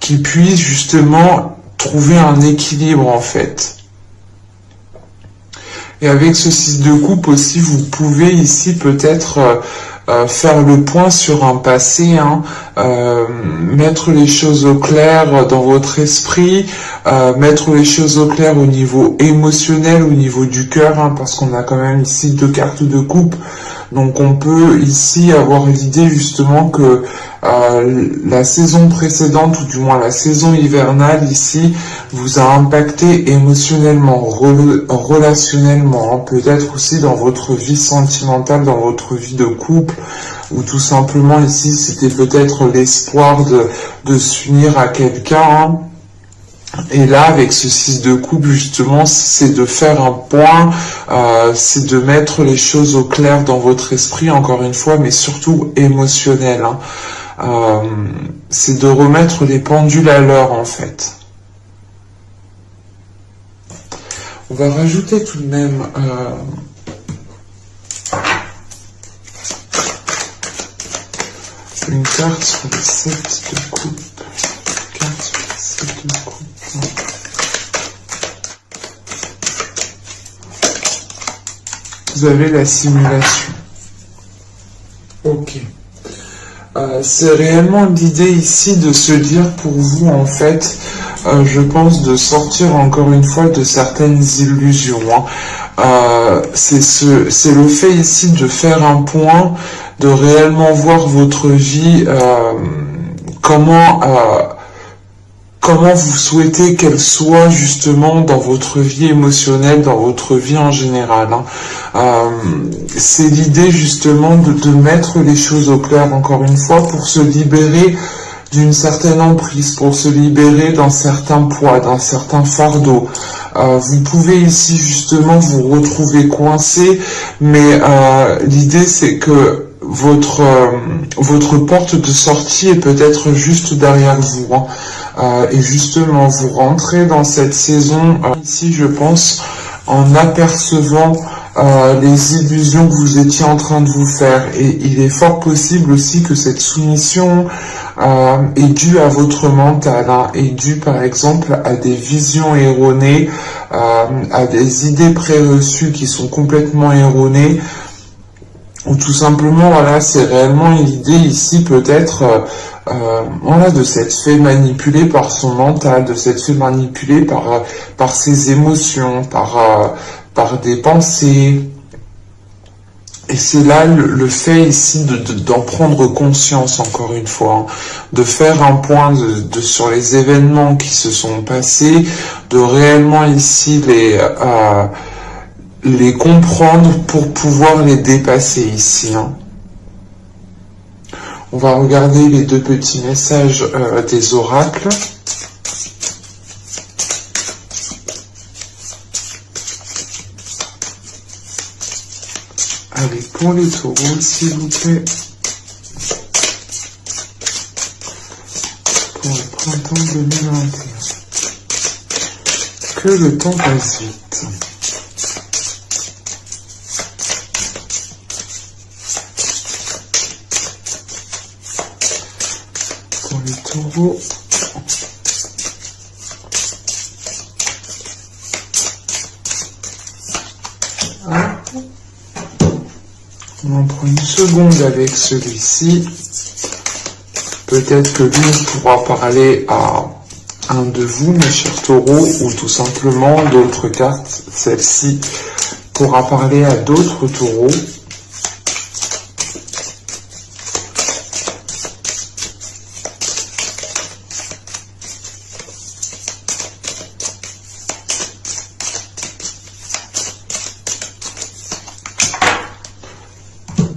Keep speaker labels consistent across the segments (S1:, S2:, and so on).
S1: qui puisse justement trouver un équilibre en fait. Et avec ce 6 de coupe aussi, vous pouvez ici peut-être faire le point sur un passé, hein, mettre les choses au clair dans votre esprit, mettre les choses au clair au niveau émotionnel, au niveau du cœur, hein, parce qu'on a quand même ici 2 cartes de coupe. Donc on peut ici avoir l'idée justement que la saison précédente, ou du moins la saison hivernale ici, vous a impacté émotionnellement, relationnellement, hein, peut-être aussi dans votre vie sentimentale, dans votre vie de couple, ou tout simplement ici c'était peut-être l'espoir de s'unir à quelqu'un, hein. Et là, avec ce 6 de coupe, justement, c'est de faire un point, c'est de mettre les choses au clair dans votre esprit, encore une fois, mais surtout émotionnel, hein. C'est de remettre les pendules à l'heure, en fait. On va rajouter tout de même une carte sur le 7 de coupe. Carte sur le 7 de coupe. Vous avez la simulation. Ok. C'est réellement l'idée ici de se dire pour vous, en fait, je pense, de sortir encore une fois de certaines illusions, hein. C'est le fait ici de faire un point, de réellement voir votre vie, comment vous souhaitez qu'elle soit justement dans votre vie émotionnelle, dans votre vie en général, hein. C'est l'idée justement de mettre les choses au clair, encore une fois, pour se libérer d'une certaine emprise, pour se libérer d'un certain poids, d'un certain fardeau. Vous pouvez ici justement vous retrouver coincé, mais l'idée c'est que votre porte de sortie est peut-être juste derrière vous, hein. Et justement, vous rentrez dans cette saison, ici je pense, en apercevant les illusions que vous étiez en train de vous faire. Et il est fort possible aussi que cette soumission est due à votre mental, hein, est due par exemple à des visions erronées, à des idées préreçues qui sont complètement erronées, ou tout simplement, voilà, c'est réellement l'idée ici peut-être, voilà, de s'être fait manipuler par son mental, de s'être fait manipuler par ses émotions, par des pensées. Et c'est là le fait ici d'en prendre conscience, encore une fois, hein, de faire un point sur les événements qui se sont passés, de réellement ici les comprendre pour pouvoir les dépasser ici, hein. On va regarder les 2 petits messages des oracles. Allez, pour les taureaux, s'il vous plaît. Pour le printemps 2021. Que le temps passe vite. Pour les taureaux. On en prend une seconde avec celui-ci. Peut-être que lui pourra parler à un de vous, mes chers taureaux, ou tout simplement d'autres cartes. Celle-ci pourra parler à d'autres taureaux.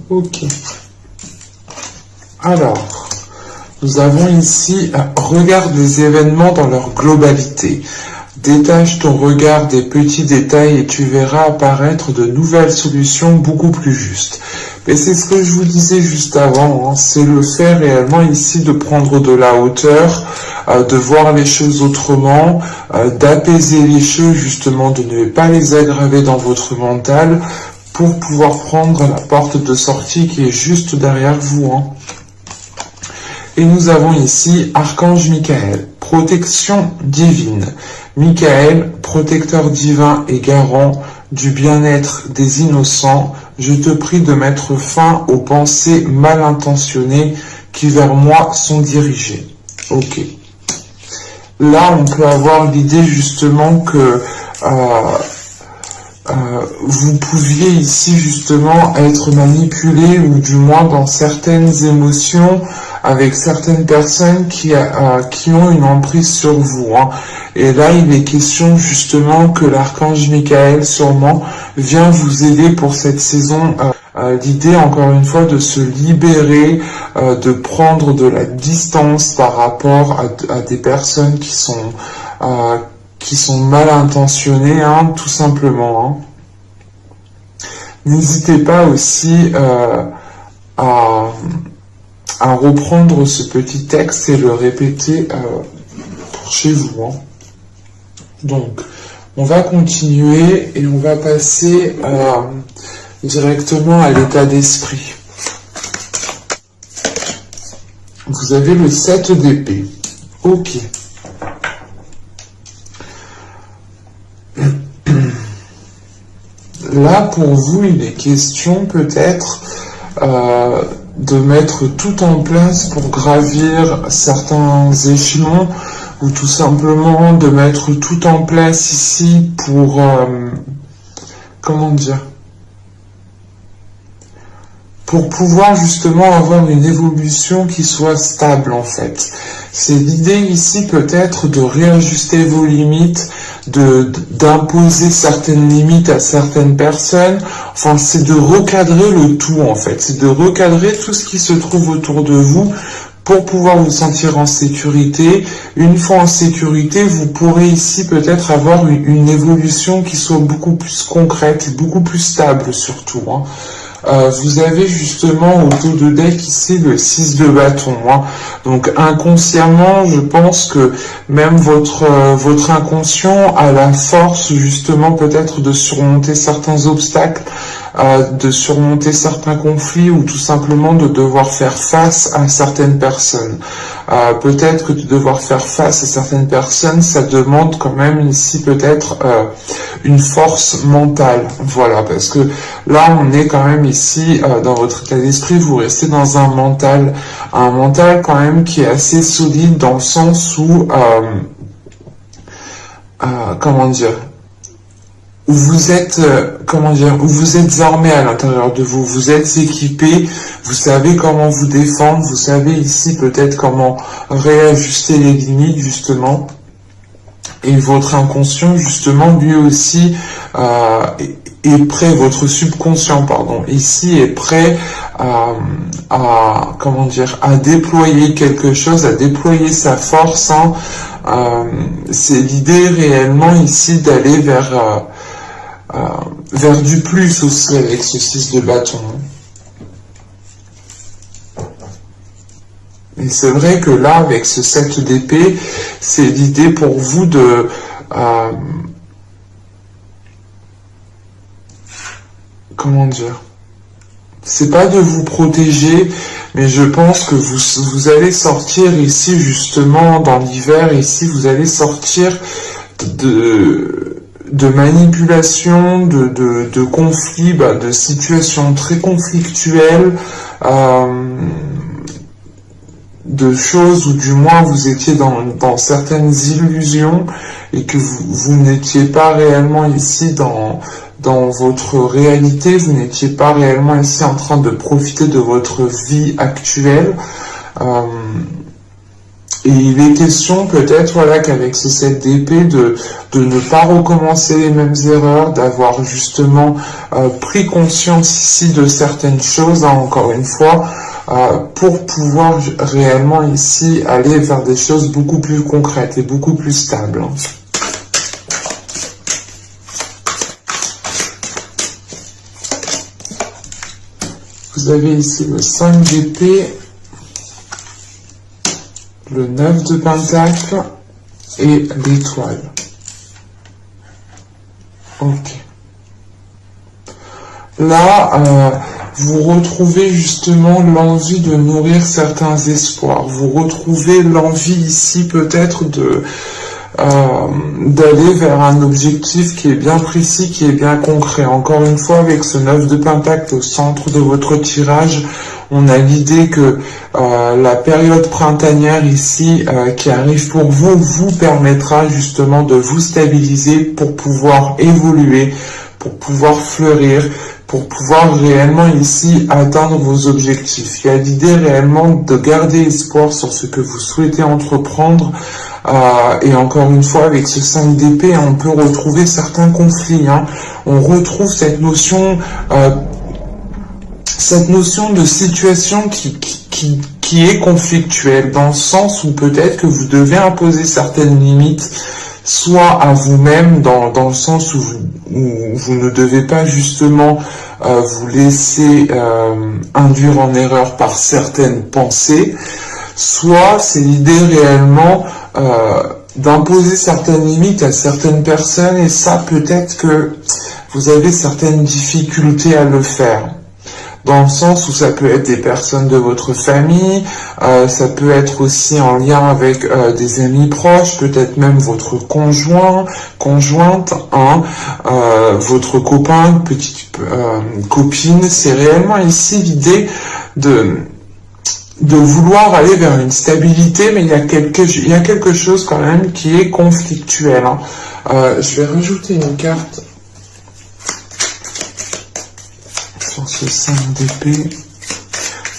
S1: Ok. Alors, nous avons ici, regarde les événements dans leur globalité. Détache ton regard des petits détails et tu verras apparaître de nouvelles solutions beaucoup plus justes. Et c'est ce que je vous disais juste avant, hein, c'est le fait réellement ici de prendre de la hauteur, de voir les choses autrement, d'apaiser les choses, justement, de ne pas les aggraver dans votre mental, pour pouvoir prendre la porte de sortie qui est juste derrière vous, hein. Et nous avons ici Archange Michael. protection divine. Michael, protecteur divin et garant du bien-être des innocents, je te prie de mettre fin aux pensées mal intentionnées qui vers moi sont dirigées. Ok. Là, on peut avoir l'idée justement que vous pouviez ici justement être manipulé, ou du moins dans certaines émotions avec certaines personnes qui ont une emprise sur vous. Hein. Et là, il est question justement que l'archange Michael sûrement vient vous aider pour cette saison. L'idée, encore une fois, de se libérer, de prendre de la distance par rapport à des personnes qui sont mal intentionnées, hein, tout simplement. Hein. N'hésitez pas aussi à reprendre ce petit texte et le répéter pour chez vous. Hein. Donc, on va continuer et on va passer directement à l'état d'esprit. Vous avez le 7 d'épée. Ok. Là, pour vous, il est question peut-être de mettre tout en place pour gravir certains échelons, ou tout simplement de mettre tout en place ici pour, comment dire, pour pouvoir justement avoir une évolution qui soit stable en fait. C'est l'idée ici peut-être de réajuster vos limites, d'imposer certaines limites à certaines personnes. Enfin, c'est de recadrer le tout en fait. C'est de recadrer tout ce qui se trouve autour de vous pour pouvoir vous sentir en sécurité. Une fois en sécurité, vous pourrez ici peut-être avoir une évolution qui soit beaucoup plus concrète et beaucoup plus stable surtout. Hein. Vous avez justement au dos de deck ici le 6 de bâton. Hein. Donc inconsciemment, je pense que même votre inconscient a la force justement peut-être de surmonter certains obstacles, de surmonter certains conflits, ou tout simplement de devoir faire face à certaines personnes. Peut-être que de devoir faire face à certaines personnes, ça demande quand même ici peut-être une force mentale. Voilà, parce que là on est quand même ici dans votre état d'esprit, vous restez dans un mental quand même qui est assez solide, dans le sens où comment dire, où vous êtes, où vous êtes armé à l'intérieur de vous, vous êtes équipé, vous savez comment vous défendre, vous savez ici peut-être comment réajuster les limites justement, et votre inconscient justement lui aussi est prêt, votre subconscient pardon, ici est prêt comment dire, à déployer quelque chose, à déployer sa force. Hein. C'est l'idée réellement ici d'aller vers du plus aussi avec ce 6 de bâton. Et c'est vrai que là, avec ce 7 d'épée, c'est l'idée pour vous de comment dire, c'est pas de vous protéger, mais je pense que vous allez sortir ici justement dans l'hiver, ici vous allez sortir de manipulation, de conflits, de situations très conflictuelles, de choses où du moins vous étiez dans certaines illusions et que vous n'étiez pas réellement ici dans votre réalité, vous n'étiez pas réellement ici en train de profiter de votre vie actuelle. Et il est question peut-être voilà, qu'avec ce 7 d'épée de ne pas recommencer les mêmes erreurs, d'avoir justement pris conscience ici de certaines choses, hein, encore une fois, pour pouvoir réellement ici aller vers des choses beaucoup plus concrètes et beaucoup plus stables. Hein. Vous avez ici le 5 d'épée, le 9 de pentacle et l'étoile. Ok. Là, vous retrouvez justement l'envie de nourrir certains espoirs. Vous retrouvez l'envie ici peut-être de d'aller vers un objectif qui est bien précis, qui est bien concret. Encore une fois, avec ce 9 de Pentacle au centre de votre tirage, on a l'idée que la période printanière ici qui arrive pour vous, vous permettra justement de vous stabiliser pour pouvoir évoluer, pour pouvoir fleurir, pour pouvoir réellement ici atteindre vos objectifs. Il y a l'idée réellement de garder espoir sur ce que vous souhaitez entreprendre. Et encore une fois, avec ce 5 d'épée, on peut retrouver certains conflits. On retrouve cette notion de situation qui est conflictuelle, dans le sens où peut-être que vous devez imposer certaines limites, soit à vous-même, dans le sens où vous ne devez pas justement vous laisser induire en erreur par certaines pensées, soit c'est l'idée réellement d'imposer certaines limites à certaines personnes, et ça peut-être que vous avez certaines difficultés à le faire. Dans le sens où ça peut être des personnes de votre famille, ça peut être aussi en lien avec des amis proches, peut-être même votre conjointe, votre copain, petite copine. C'est réellement ici l'idée de vouloir aller vers une stabilité, mais il y a quelque chose quand même qui est conflictuel. Je vais rajouter une carte sur ce 5 d'épée.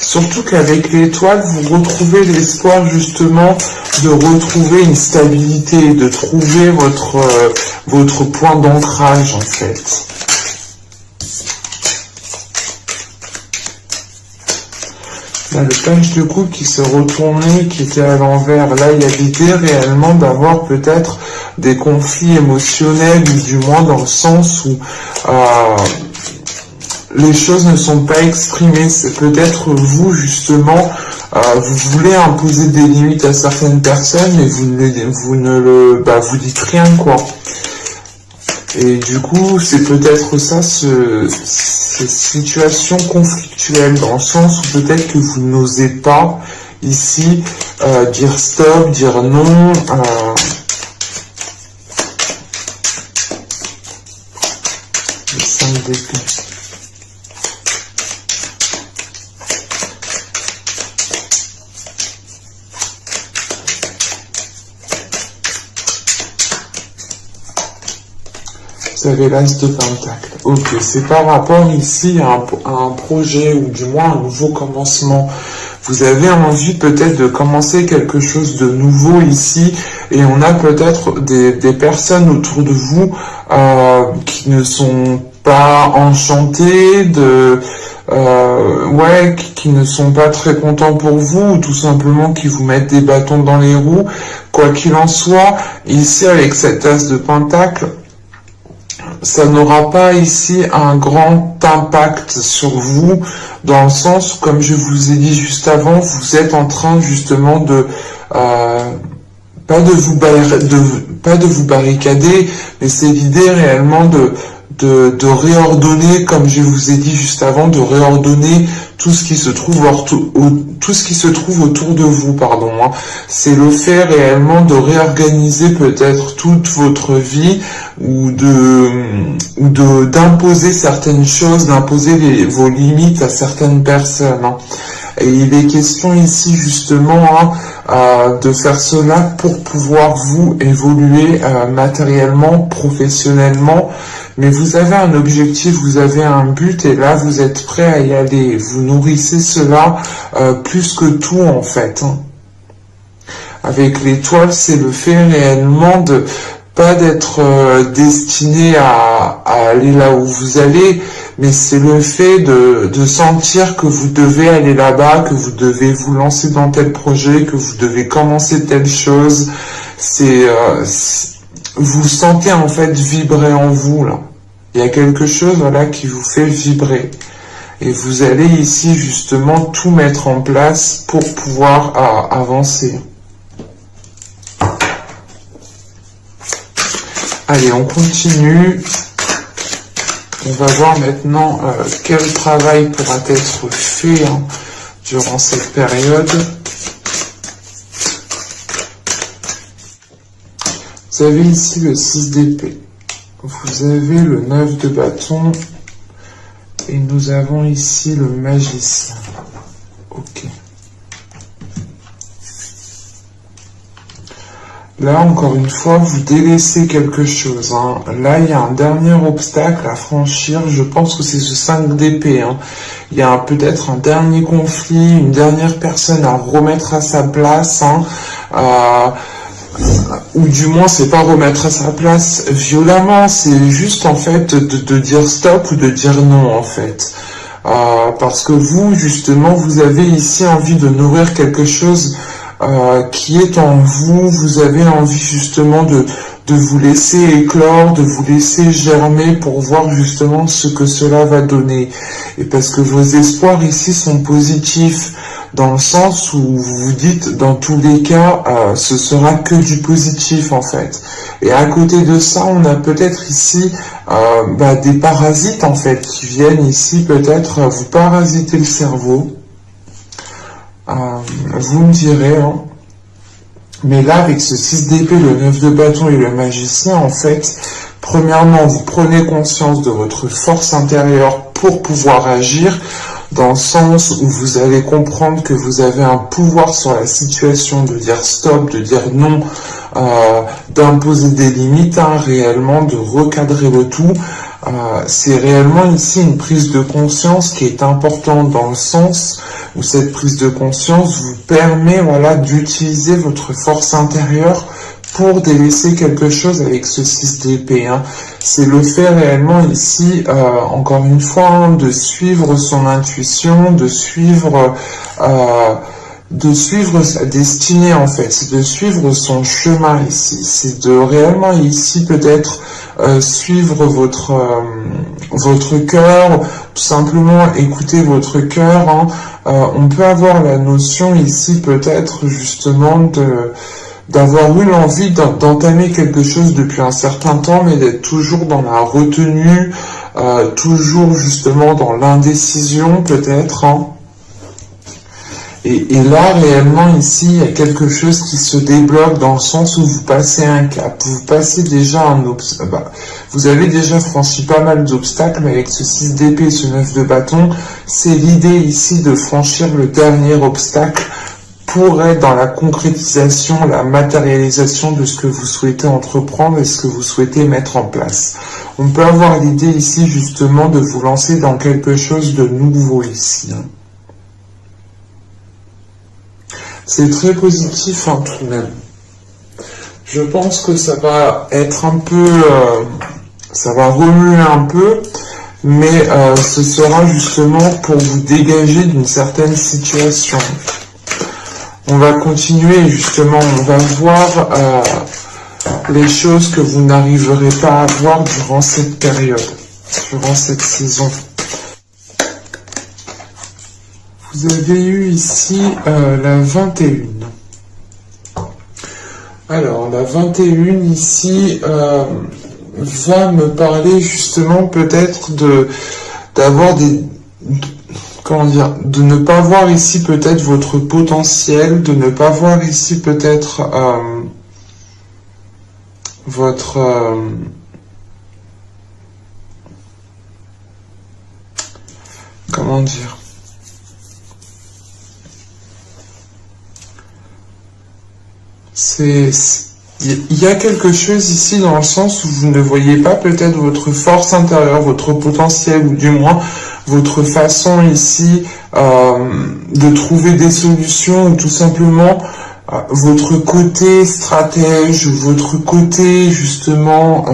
S1: Surtout qu'avec l'étoile, vous retrouvez l'espoir justement de retrouver une stabilité, de trouver votre point d'ancrage en fait. Là, le page de coupe qui se retournait, qui était à l'envers. Là, il y a l'idée réellement d'avoir peut-être des conflits émotionnels, ou du moins dans le sens où les choses ne sont pas exprimées. C'est peut-être vous, justement, vous voulez imposer des limites à certaines personnes, mais vous dites rien, quoi. Et du coup, c'est peut-être ça, cette situation conflictuelle, dans le sens où peut-être que vous n'osez pas, ici, dire stop, dire non. Le 5 d'épée. Vous avez l'As de Pentacle. Ok, c'est par rapport ici à un projet, ou du moins un nouveau commencement. Vous avez envie peut-être de commencer quelque chose de nouveau ici, et on a peut-être des personnes autour de vous qui ne sont pas enchantées, qui ne sont pas très contents pour vous, ou tout simplement qui vous mettent des bâtons dans les roues. Quoi qu'il en soit, ici avec cet As de Pentacle, ça n'aura pas ici un grand impact sur vous, dans le sens, comme je vous ai dit juste avant, vous êtes en train justement de pas de vous barricader, mais c'est l'idée réellement de réordonner, comme je vous ai dit juste avant, de réordonner tout ce qui se trouve autour de vous, pardon. C'est le fait réellement de réorganiser peut-être toute votre vie, ou d'imposer certaines choses, d'imposer vos limites à certaines personnes. Et il est question ici justement de faire cela pour pouvoir vous évoluer matériellement, professionnellement. Mais vous avez un objectif, vous avez un but, et là vous êtes prêt à y aller. Vous nourrissez cela plus que tout en fait. Avec l'étoile, c'est le fait réellement de pas d'être destiné à aller là où vous allez, mais c'est le fait de sentir que vous devez aller là-bas, que vous devez vous lancer dans tel projet, que vous devez commencer telle chose. Vous sentez en fait vibrer en vous là. Il y a quelque chose voilà qui vous fait vibrer. Et vous allez ici justement tout mettre en place pour pouvoir avancer. Allez, on continue. On va voir maintenant quel travail pourra être fait durant cette période. Vous avez ici le 6 d'épée. Vous avez le 9 de bâton. Et nous avons ici le magicien. Ok. Là, encore une fois, vous délaissez quelque chose. Là, il y a un dernier obstacle à franchir. Je pense que c'est ce 5 d'épée. Il y a peut-être un dernier conflit, une dernière personne à remettre à sa place. Ou du moins, c'est pas remettre à sa place violemment. C'est juste, en fait, de dire stop ou de dire non, en fait. Parce que vous, justement, vous avez ici envie de nourrir quelque chose qui est en vous. Vous avez envie justement de vous laisser éclore, de vous laisser germer pour voir justement ce que cela va donner. Et parce que vos espoirs ici sont positifs, dans le sens où vous vous dites, dans tous les cas, ce sera que du positif en fait. Et à côté de ça, on a peut-être ici des parasites en fait, qui viennent ici peut-être vous parasiter le cerveau. Vous me direz, mais là, avec ce 6 d'épée, le 9 de bâton et le magicien, en fait, premièrement, vous prenez conscience de votre force intérieure pour pouvoir agir, dans le sens où vous allez comprendre que vous avez un pouvoir sur la situation, de dire stop, de dire non, d'imposer des limites, réellement, de recadrer le tout. C'est réellement ici une prise de conscience qui est importante dans le sens où cette prise de conscience vous permet d'utiliser votre force intérieure pour délaisser quelque chose avec ce 6 d'épée. C'est le fait réellement ici, encore une fois, de suivre son intuition, de suivre sa destinée en fait, c'est de suivre son chemin ici, c'est de réellement ici peut-être suivre votre cœur, tout simplement écouter votre cœur. On peut avoir la notion ici peut-être justement d'avoir eu l'envie d'entamer quelque chose depuis un certain temps, mais d'être toujours dans la retenue, toujours justement dans l'indécision peut-être. Et là, réellement, ici, il y a quelque chose qui se débloque dans le sens où vous passez un cap. Vous passez déjà un obstacle. Vous avez déjà franchi pas mal d'obstacles, mais avec ce 6 d'épée et ce 9 de bâton, c'est l'idée ici de franchir le dernier obstacle pour être dans la concrétisation, la matérialisation de ce que vous souhaitez entreprendre et ce que vous souhaitez mettre en place. On peut avoir l'idée ici, justement, de vous lancer dans quelque chose de nouveau ici. C'est très positif tout de même. Je pense que ça va être un peu... ça va remuer un peu, mais ce sera justement pour vous dégager d'une certaine situation. On va continuer justement, on va voir les choses que vous n'arriverez pas à voir durant cette période, durant cette saison. Vous avez eu ici la 21. Alors, la 21 ici va me parler justement peut-être d'avoir des... Comment dire? De ne pas voir ici peut-être votre potentiel, de ne pas voir ici peut-être votre... comment dire? Il y a quelque chose ici dans le sens où vous ne voyez pas peut-être votre force intérieure, votre potentiel, ou du moins votre façon ici de trouver des solutions, ou tout simplement votre côté stratège, votre côté justement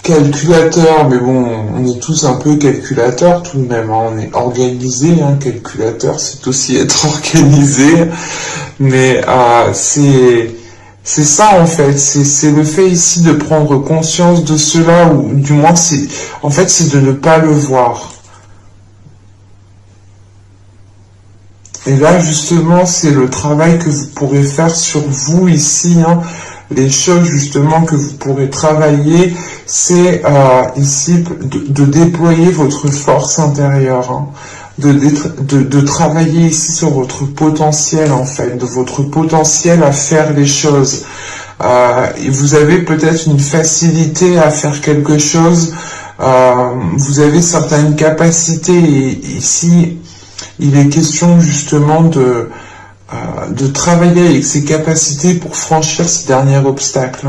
S1: calculateur. Mais bon, on est tous un peu calculateurs tout de même, on est organisé, calculateur c'est aussi être organisé. Mais c'est ça en fait, c'est le fait ici de prendre conscience de cela, ou du moins c'est de ne pas le voir. Et là, justement, c'est le travail que vous pourrez faire sur vous ici, hein. Les choses, justement, que vous pourrez travailler, c'est ici de déployer votre force intérieure, hein. De travailler ici sur votre potentiel, en fait, de votre potentiel à faire les choses. Vous avez peut-être une facilité à faire quelque chose, vous avez certaines capacités, et ici, il est question justement de travailler avec ses capacités pour franchir ce dernier obstacle.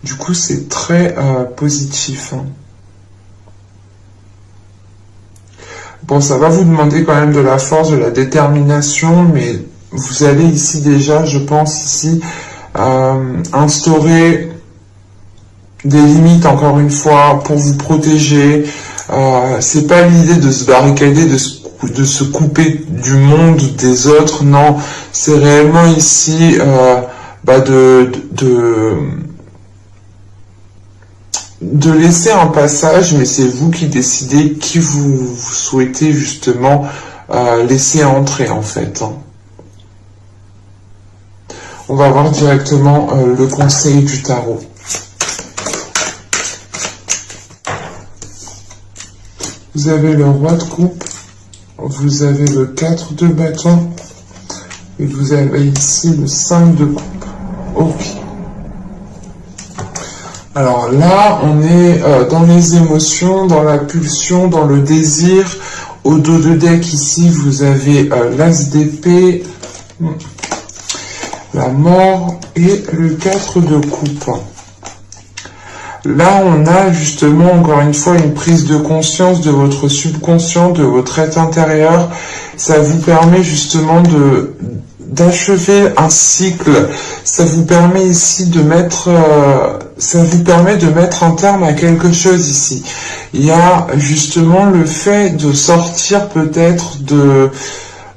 S1: Du coup, c'est très positif. Bon, ça va vous demander quand même de la force, de la détermination, mais vous allez ici déjà, je pense, ici, instaurer des limites, encore une fois, pour vous protéger. C'est pas l'idée de se barricader, de se couper du monde, des autres, non. C'est réellement ici de laisser un passage, mais c'est vous qui décidez qui vous souhaitez justement laisser entrer, en fait. On va voir directement le conseil du tarot. Vous avez le roi de coupe, vous avez le 4 de bâton, et vous avez ici le 5 de coupe. Ok. Alors là, on est dans les émotions, dans la pulsion, dans le désir. Au dos de deck, ici, vous avez l'as d'épée, la mort et le 4 de coupe. Là, on a justement, encore une fois, une prise de conscience de votre subconscient, de votre être intérieur. Ça vous permet justement d'achever un cycle. Ça vous permet ici de mettre... ça vous permet de mettre un terme à quelque chose ici. Il y a justement le fait de sortir peut-être de...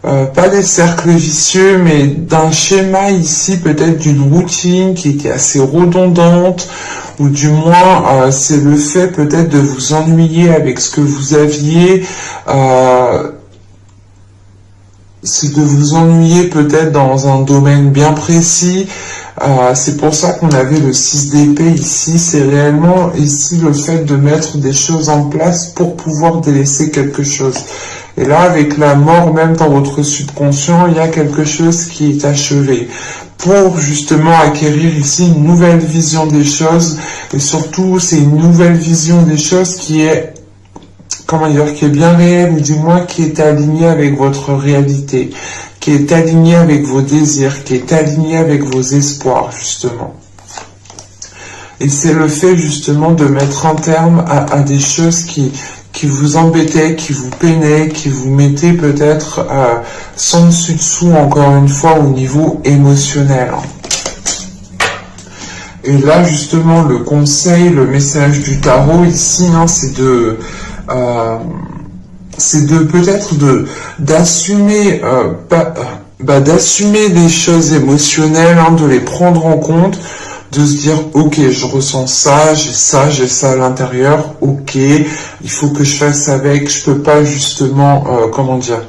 S1: pas des cercles vicieux, mais d'un schéma ici, peut-être d'une routine qui était assez redondante, ou du moins c'est le fait peut-être de vous ennuyer avec ce que vous aviez, c'est de vous ennuyer peut-être dans un domaine bien précis. C'est pour ça qu'on avait le 6 d'épée ici. C'est réellement ici le fait de mettre des choses en place pour pouvoir délaisser quelque chose. Et là, avec la mort, même dans votre subconscient, il y a quelque chose qui est achevé. Pour justement acquérir ici une nouvelle vision des choses. Et surtout, c'est une nouvelle vision des choses qui est, comment dire, qui est bien réelle, ou du moins qui est alignée avec votre réalité, qui est alignée avec vos désirs, qui est alignée avec vos espoirs, justement. Et c'est le fait, justement, de mettre un terme à des choses qui vous embêtaient, qui vous peinaient, qui vous mettaient peut-être sans dessus-dessous, encore une fois, au niveau émotionnel. Et là, justement, le conseil, le message du tarot, ici, hein, c'est de peut-être d'assumer d'assumer des choses émotionnelles, hein, de les prendre en compte, de se dire ok, je ressens ça, j'ai ça à l'intérieur, ok, il faut que je fasse avec, je peux pas justement comment dire,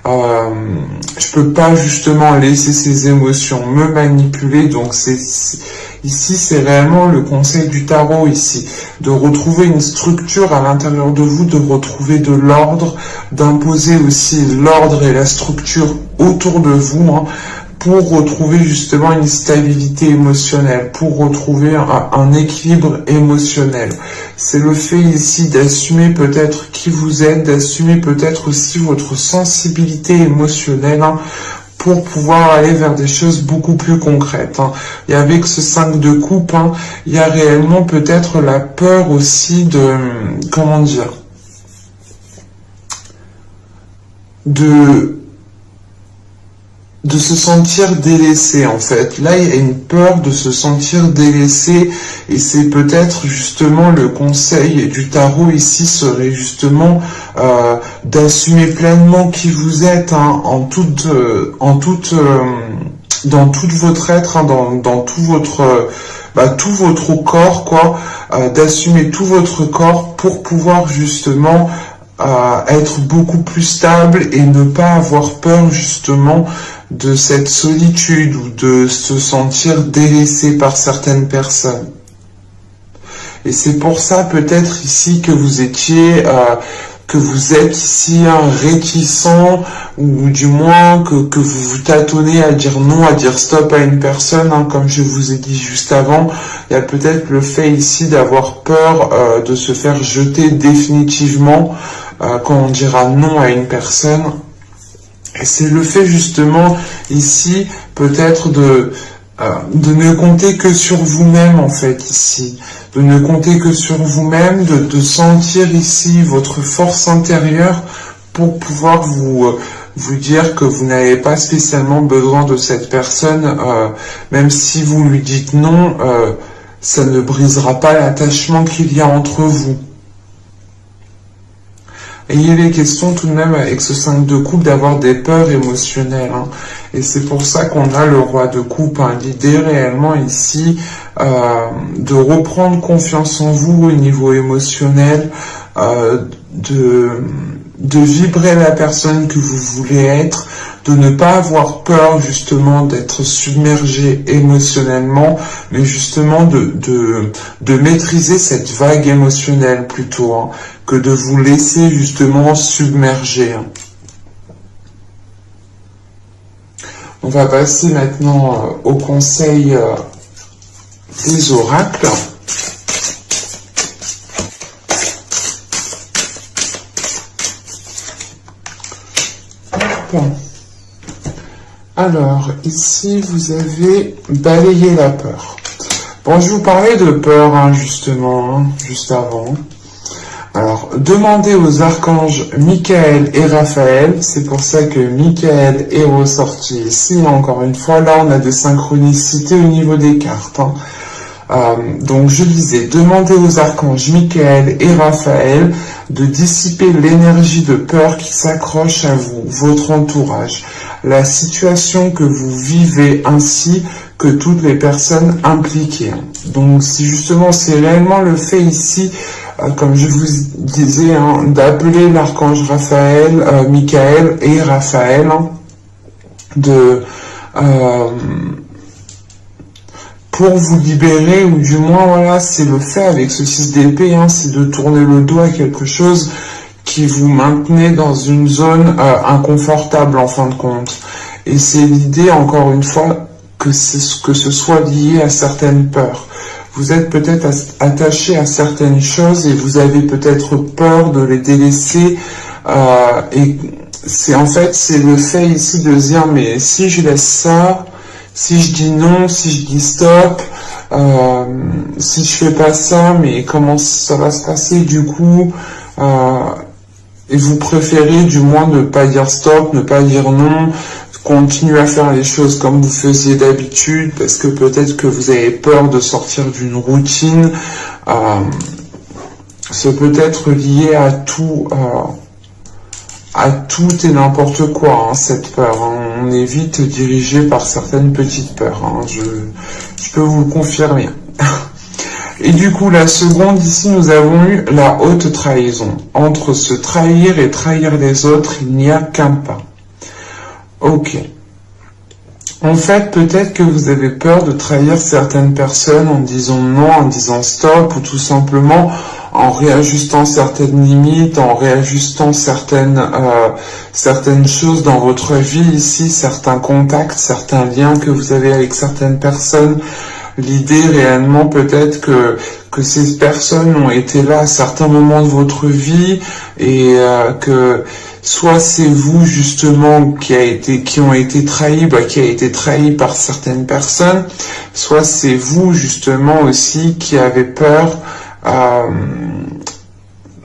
S1: je peux pas justement laisser ces émotions me manipuler. Donc ici c'est réellement le conseil du tarot ici, de retrouver une structure à l'intérieur de vous, de retrouver de l'ordre, d'imposer aussi l'ordre et la structure autour de vous, hein, pour retrouver justement une stabilité émotionnelle, pour retrouver un équilibre émotionnel. C'est le fait ici d'assumer peut-être qui vous êtes, d'assumer peut-être aussi votre sensibilité émotionnelle, hein, pour pouvoir aller vers des choses beaucoup plus concrètes, hein. Et avec ce 5 de coupe, hein, il y a réellement peut-être la peur aussi de, comment dire, de se sentir délaissé, en fait. Là, il y a une peur de se sentir délaissé, et c'est peut-être justement le conseil du tarot ici serait justement d'assumer pleinement qui vous êtes, hein, en toute dans tout votre être, hein, dans tout votre corps, quoi, d'assumer tout votre corps pour pouvoir justement être beaucoup plus stable et ne pas avoir peur justement de cette solitude ou de se sentir délaissé par certaines personnes. Et c'est pour ça peut-être ici que vous étiez, que vous êtes ici réticent, ou du moins que vous vous tâtonnez à dire non, à dire stop à une personne, hein, comme je vous ai dit juste avant. Il y a peut-être le fait ici d'avoir peur de se faire jeter définitivement quand on dira non à une personne. Et c'est le fait justement ici peut-être de ne compter que sur vous-même en fait ici, de ne compter que sur vous-même, de sentir ici votre force intérieure pour pouvoir vous dire que vous n'avez pas spécialement besoin de cette personne, même si vous lui dites non, ça ne brisera pas l'attachement qu'il y a entre vous. Et il est question tout de même avec ce 5 de coupe d'avoir des peurs émotionnelles. Hein. Et c'est pour ça qu'on a le roi de coupe. Hein. L'idée réellement ici de reprendre confiance en vous au niveau émotionnel, de vibrer la personne que vous voulez être, de ne pas avoir peur justement d'être submergé émotionnellement, mais justement de maîtriser cette vague émotionnelle plutôt, hein, que de vous laisser justement submerger. Hein. On va passer maintenant au conseil des oracles. Bon. Alors, ici, vous avez balayé la peur. Bon, je vous parlais de peur, hein, justement, hein, juste avant. Alors, demandez aux archanges Michael et Raphaël. C'est pour ça que Michael est ressorti ici. Encore une fois, là, on a des synchronicités au niveau des cartes. Hein. Donc, je disais, demandez aux archanges Michael et Raphaël de dissiper l'énergie de peur qui s'accroche à vous, votre entourage, la situation que vous vivez ainsi que toutes les personnes impliquées. Donc, si justement, c'est réellement le fait ici, comme je vous disais, hein, d'appeler l'archange Raphaël, Michael et Raphaël, hein, pour vous libérer, ou du moins, voilà, c'est le fait avec ce 6 d'épée, hein, c'est de tourner le dos à quelque chose qui vous maintenait dans une zone inconfortable en fin de compte. Et c'est l'idée, encore une fois, que ce soit lié à certaines peurs. Vous êtes peut-être attaché à certaines choses et vous avez peut-être peur de les délaisser. Et c'est en fait, c'est le fait ici de dire, mais si je laisse ça, si je dis non, si je dis stop, si je fais pas ça, mais comment ça va se passer du coup, et vous préférez du moins ne pas dire stop, ne pas dire non, continuer à faire les choses comme vous faisiez d'habitude, parce que peut-être que vous avez peur de sortir d'une routine. Ça peut être lié à tout et n'importe quoi, hein, cette peur. Hein. On est vite dirigé par certaines petites peurs. Hein. Je peux vous le confirmer. Et du coup, la seconde, ici, nous avons eu la haute trahison. Entre se trahir et trahir les autres, il n'y a qu'un pas. Ok. En fait, peut-être que vous avez peur de trahir certaines personnes en disant non, en disant stop, ou tout simplement en réajustant certaines limites, en réajustant certaines choses dans votre vie ici, certains contacts, certains liens que vous avez avec certaines personnes. L'idée réellement peut-être que ces personnes ont été là à certains moments de votre vie et que soit c'est vous justement qui ont été trahis, qui a été trahi par certaines personnes, soit c'est vous justement aussi qui avez peur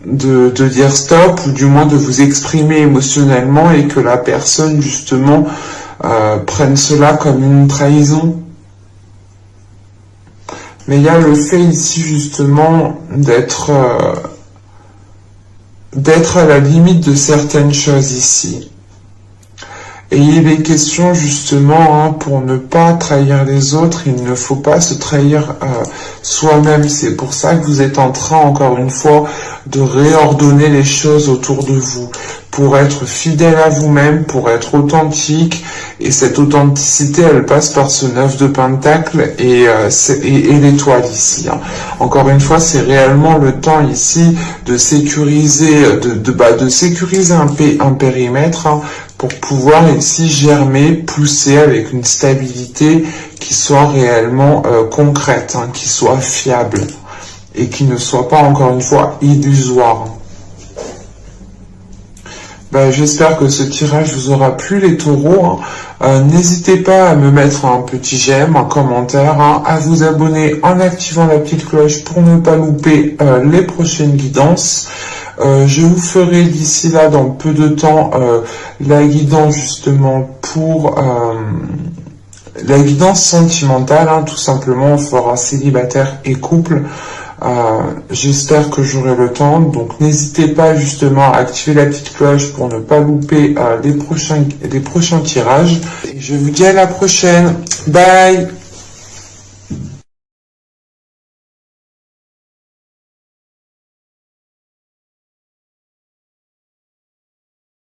S1: de dire stop, ou du moins de vous exprimer émotionnellement et que la personne justement prenne cela comme une trahison. Mais il y a le fait ici justement d'être à la limite de certaines choses ici. Et il est question justement, hein, pour ne pas trahir les autres, il ne faut pas se trahir soi-même. C'est pour ça que vous êtes en train, encore une fois, de réordonner les choses autour de vous, pour être fidèle à vous-même, pour être authentique. Et cette authenticité, elle passe par ce 9 de Pentacle et l'étoile ici. Hein. Encore une fois, c'est réellement le temps ici de sécuriser, de sécuriser un périmètre, hein, pour pouvoir ici germer, pousser avec une stabilité qui soit réellement concrète, hein, qui soit fiable et qui ne soit pas, encore une fois, illusoire. Ben, j'espère que ce tirage vous aura plu, les taureaux. Hein. N'hésitez pas à me mettre un petit j'aime, un commentaire, hein, à vous abonner en activant la petite cloche pour ne pas louper les prochaines guidances. Je vous ferai d'ici là, dans peu de temps, la guidance justement pour la guidance sentimentale, hein, tout simplement. On fera célibataire et couple. J'espère que j'aurai le temps, donc n'hésitez pas justement à activer la petite cloche pour ne pas louper les prochains tirages. Et je vous dis à la prochaine. Bye.